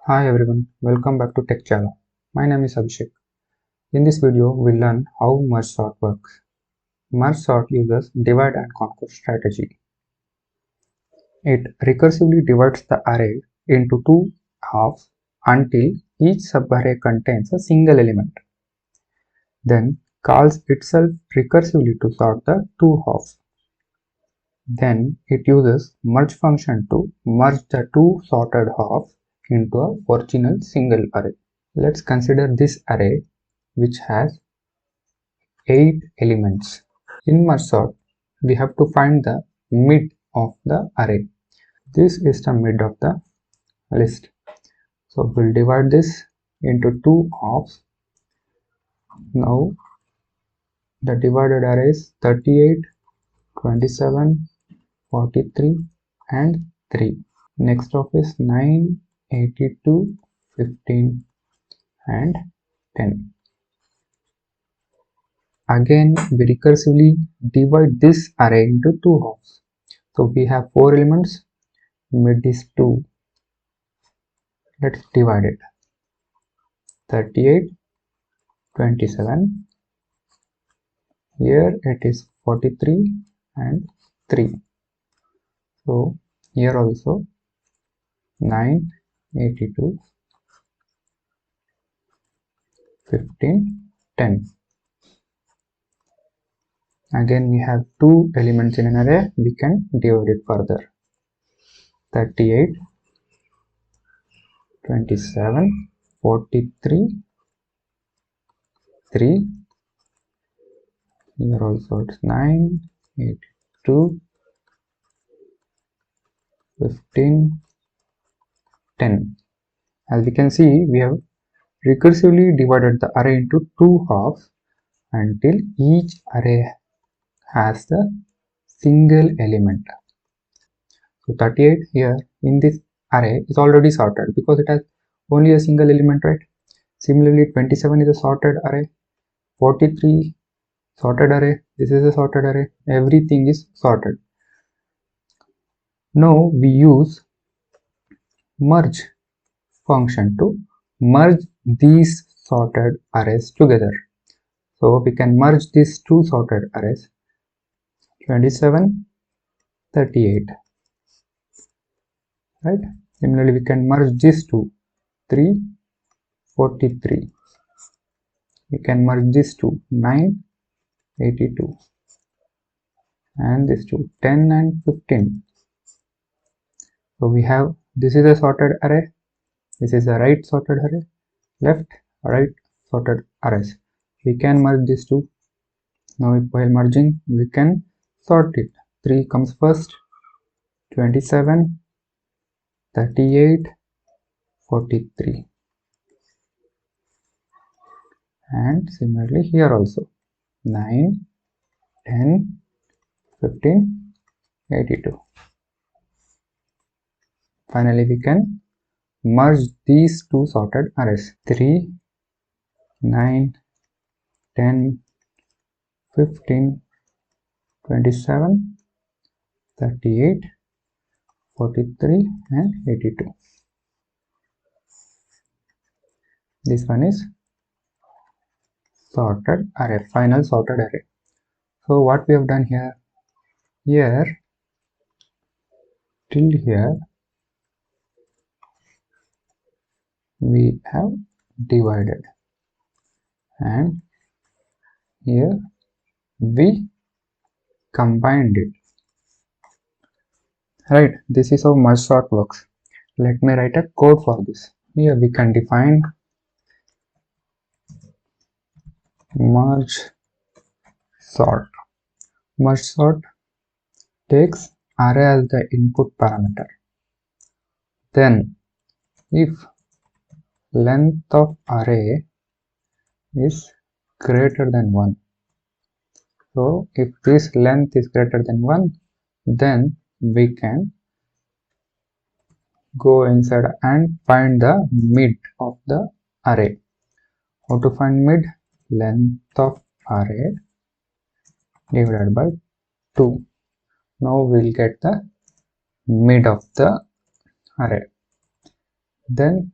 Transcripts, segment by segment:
Hi everyone, welcome back to Tech Jaala. My name is Abhishek. In this video, we'll learn how merge sort works. Merge sort uses divide and conquer strategy. It recursively divides the array into two halves until each subarray contains a single element. Then calls itself recursively to sort the two halves. Then it uses merge function to merge the two sorted halves into a original single array. Let's consider this array which has 8 elements. In merge sort, we have to find the mid of the array. This is the mid of the list. So we'll divide this into two halves. Now the divided array is 38, 27, 43 and 3. Next of is 9, 82, 15 and 10. Again, we recursively divide this array into two halves. So we have 4 elements, mid is 2. Let's divide it. 38, 27. Here it is 43 and 3. So here also 9, 82, 15, 10. Again we have 2 elements in an array, we can divide it further. 38, 27, 43, 3. Here also it's 9, 82, 15, 10. As we can see, we have recursively divided the array into two halves until each array has the single element. So 38 here in this array is already sorted because it has only a single element, right? Similarly, 27 is a sorted array, 43 sorted array, this is a sorted array, everything is sorted. Now we use merge function to merge these sorted arrays together. So we can merge these two sorted arrays, 27, 38, right? Similarly, we can merge these two, 3, 43. We can merge these two, 9, 82, and these two, 10 and 15. So we have, this is a sorted array, this is a right sorted array, left, right sorted arrays. We can merge these two. Now while merging, we can sort it. 3 comes first, 27, 38, 43. And similarly here also 9, 10, 15, 82. Finally we can merge these two sorted arrays, 3, 9, 10, 15, 27, 38, 43 and 82. This one is sorted array, final sorted array. So what we have done here, till here we have divided, and here we combined it, right? This is how merge sort works. Let me write a code for this. Here we can define merge sort. Merge sort takes array as the input parameter. Then if length of array is greater than 1, so if this length is greater than 1, then we can go inside and find the mid of the array. How to find mid? Length of array divided by 2. Now we'll get the mid of the array. Then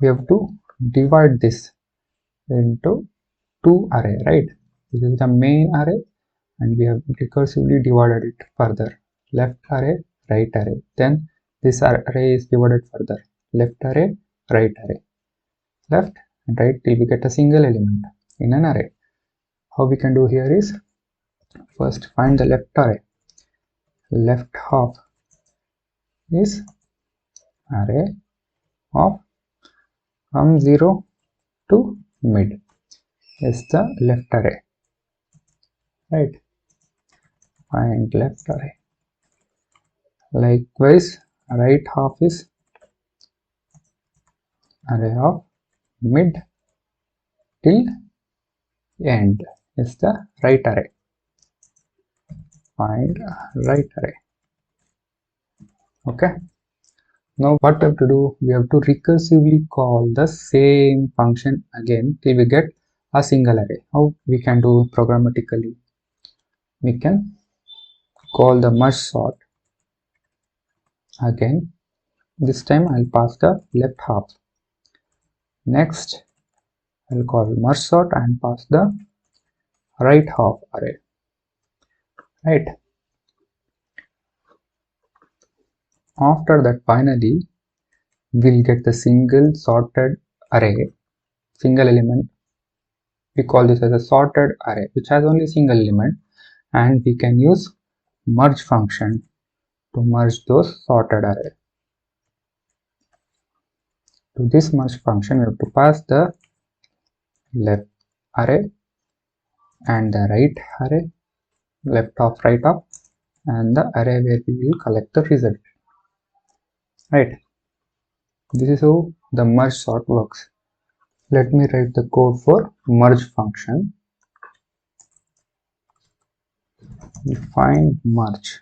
we have to divide this into two array, right? This is the main array and we have recursively divided it further. Left array, right array. Then this array is divided further. Left array, right array. Left and right till we get a single element in an array. How we can do here is, first find the left array. Left half is array of from 0 to mid is the left array, right? Find left array. Likewise, right half is array of mid till end is the right array. Find right array. Okay. Now what we have to do, we have to recursively call the same function again till we get a single array. How we can do programmatically? We can call the merge sort again. This time I'll pass the left half. Next I'll call merge sort and pass the right half array, right? After that, finally we'll get the single sorted array, single element. We call this as a sorted array which has only single element, and we can use merge function to merge those sorted array. To this merge function we have to pass the left array and the right array, left of, right of, and the array where we will collect the result, right? This is how the merge sort works. Let me write the code for merge function. Define merge.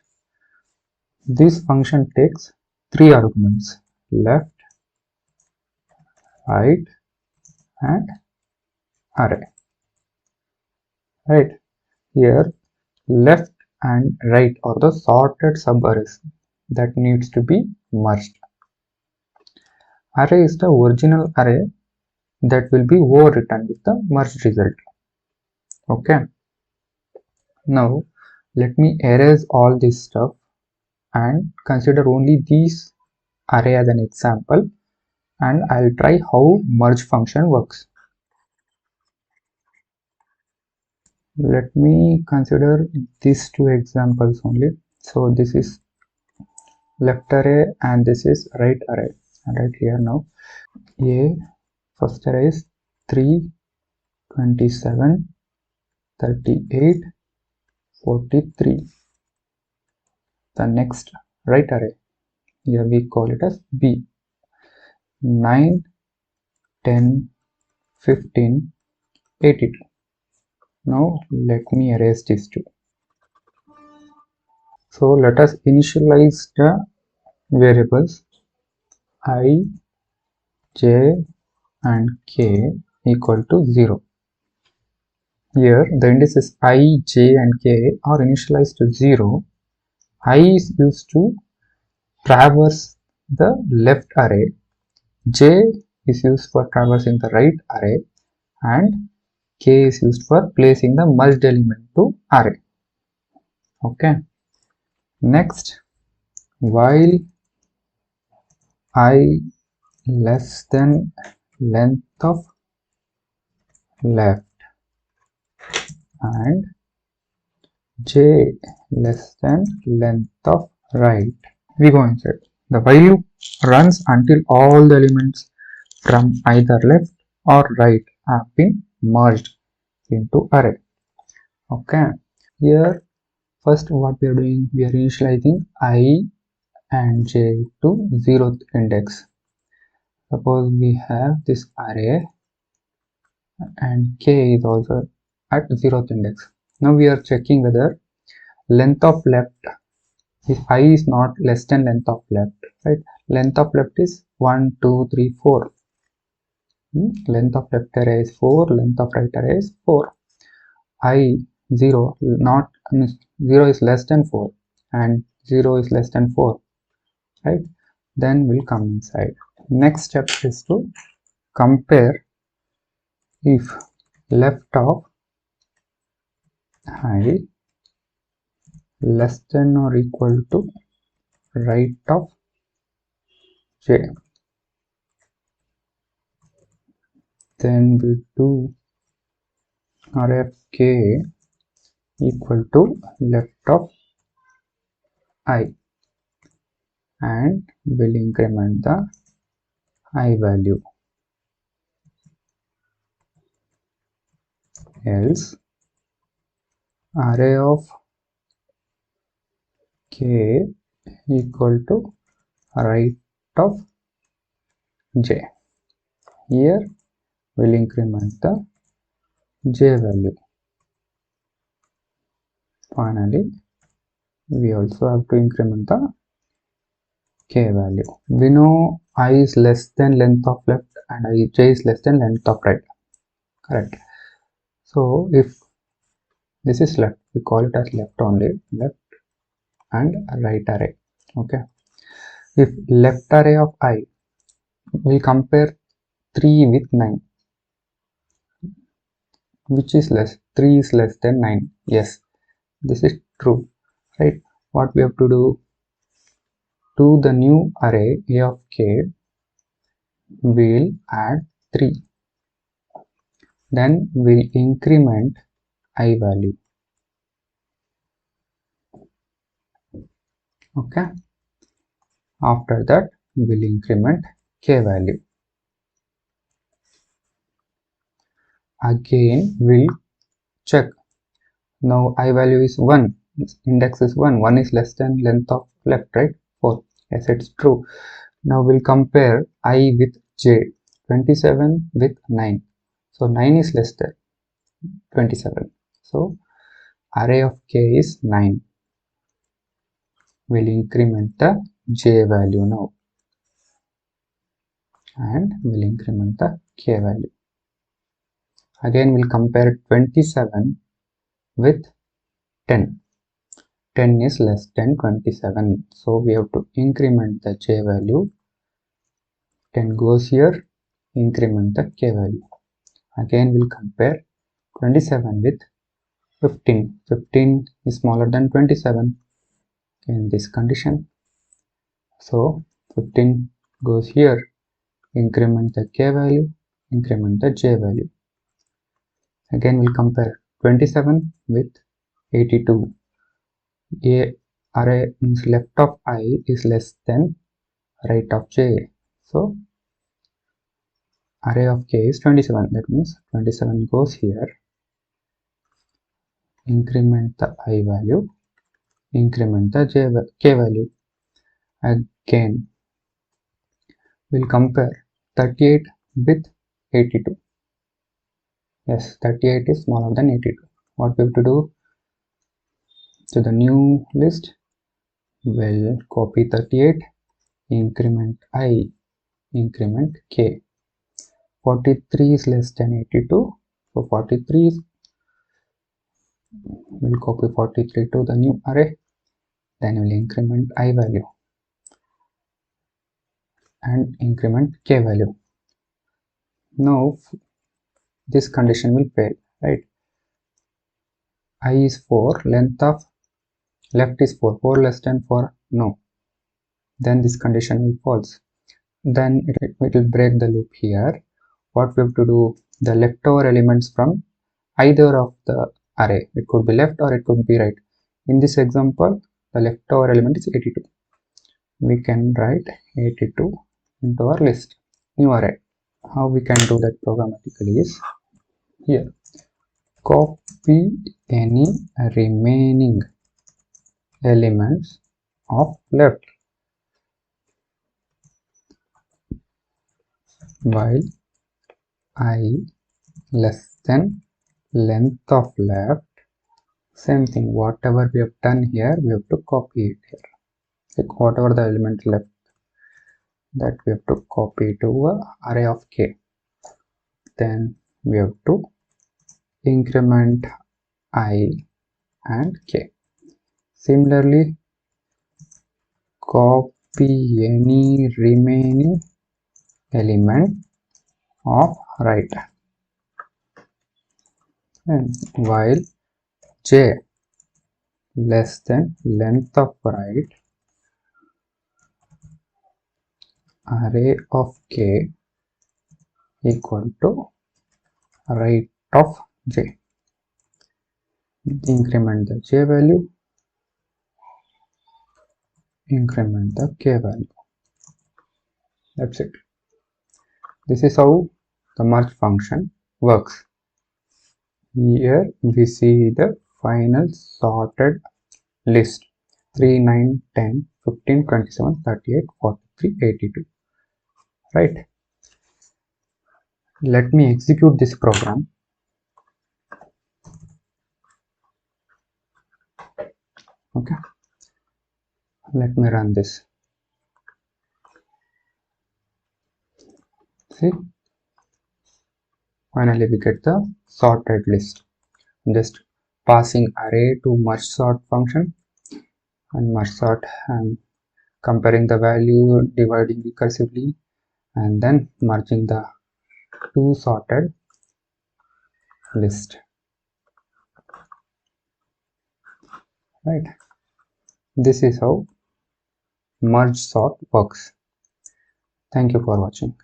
This function takes three arguments: left, right, and array, right? Here left and right are the sorted subarrays that needs to be merged. Array is the original array that will be overwritten with the merged result. Okay. Now let me erase all this stuff and consider only these array as an example, and I'll try how merge function works. Let me consider these two examples only. So this is left array and this is right array. And right here now, A first array is 3, 27, 38, 43. The next right array, here we call it as B, 9, 10, 15, 82. Now let me erase these two. So let us initialize the variables I, j and k equal to 0. Here the indices I, j and k are initialized to 0. I is used to traverse the left array, j is used for traversing the right array, and k is used for placing the merged element to array. Okay. Next, while I less than length of left and j less than length of right, we go inside. The while loop runs until all the elements from either left or right have been merged into array. Okay. Here first what we are doing, we are initializing I and j to 0th index. Suppose we have this array and k is also at 0th index. Now we are checking whether length of left, if I is not less than length of left, right? Length of left is 1, 2, 3, 4. Length of left array is 4, length of right array is 4. I 0, not 0 is less than 4 and 0 is less than 4, right? Then we'll come inside. Next step is to compare if left of I less than or equal to right of j. Then we do array of k equal to left of I and will increment the I value. Else array of k equal to right of j. Here will increment the j value. Finally, we also have to increment the k value. We know I is less than length of left and j is less than length of right. Correct. So if this is left, we call it as left only, left and right array. Okay. If left array of I, we compare 3 with 9. Which is less? 3 is less than 9. Yes, this is true. Right. What we have to do? To the new array a of k, we'll add 3. Then we'll increment I value. Okay. After that, we'll increment k value. Again, we'll check. Now I value is 1. Index is 1. 1 is less than length of left, right? 4. Yes, it's true. Now we'll compare I with j. 27 with 9. So 9 is less than 27. So array of k is 9. We'll increment the j value now. And we'll increment the k value. Again, we'll compare 27 with 10. 10 is less than 27. So we have to increment the j value. 10 goes here, increment the k value. Again, we'll compare 27 with 15. 15 is smaller than 27 in this condition. So 15 goes here, increment the k value, increment the j value. Again, we'll compare 27 with 82. A array means left of I is less than right of j. So array of k is 27. That means 27 goes here, increment the I value, increment the k value. Again, we'll compare 38 with 82. Yes, 38 is smaller than 82. What we have to do? To the new list, we'll copy 38, increment I, increment k. 43 is less than 82. So 43 is, we'll copy 43 to the new array. Then we'll increment I value and increment k value. Now this condition will fail, right? I is 4, length of left is 4, 4 less than 4, no. Then this condition will false. Then it will break the loop here. What we have to do? The leftover elements from either of the array. It could be left or it could be right. In this example, the leftover element is 82. We can write 82 into our list, new array. How we can do that programmatically is here. Copy any remaining elements of left while I less than length of left. Same thing, whatever we have done here, we have to copy it here. Like whatever the element left, that we have to copy to a array of k. Then we have to increment I and k. Similarly, copy any remaining element of right, and while j less than length of right, array of k equal to right of j. Increment the j value, increment the k value. That's it. This is how the merge function works. Here we see the final sorted list 3, 9, 10, 15, 27, 38, 43, 82. Right? Let me execute this program. Okay. Let me run this. See? Finally we get the sorted list. Just passing array to merge sort function, and merge sort and comparing the value, dividing recursively, and then merging the two sorted list. Right? This is how merge sort works. Thank you for watching.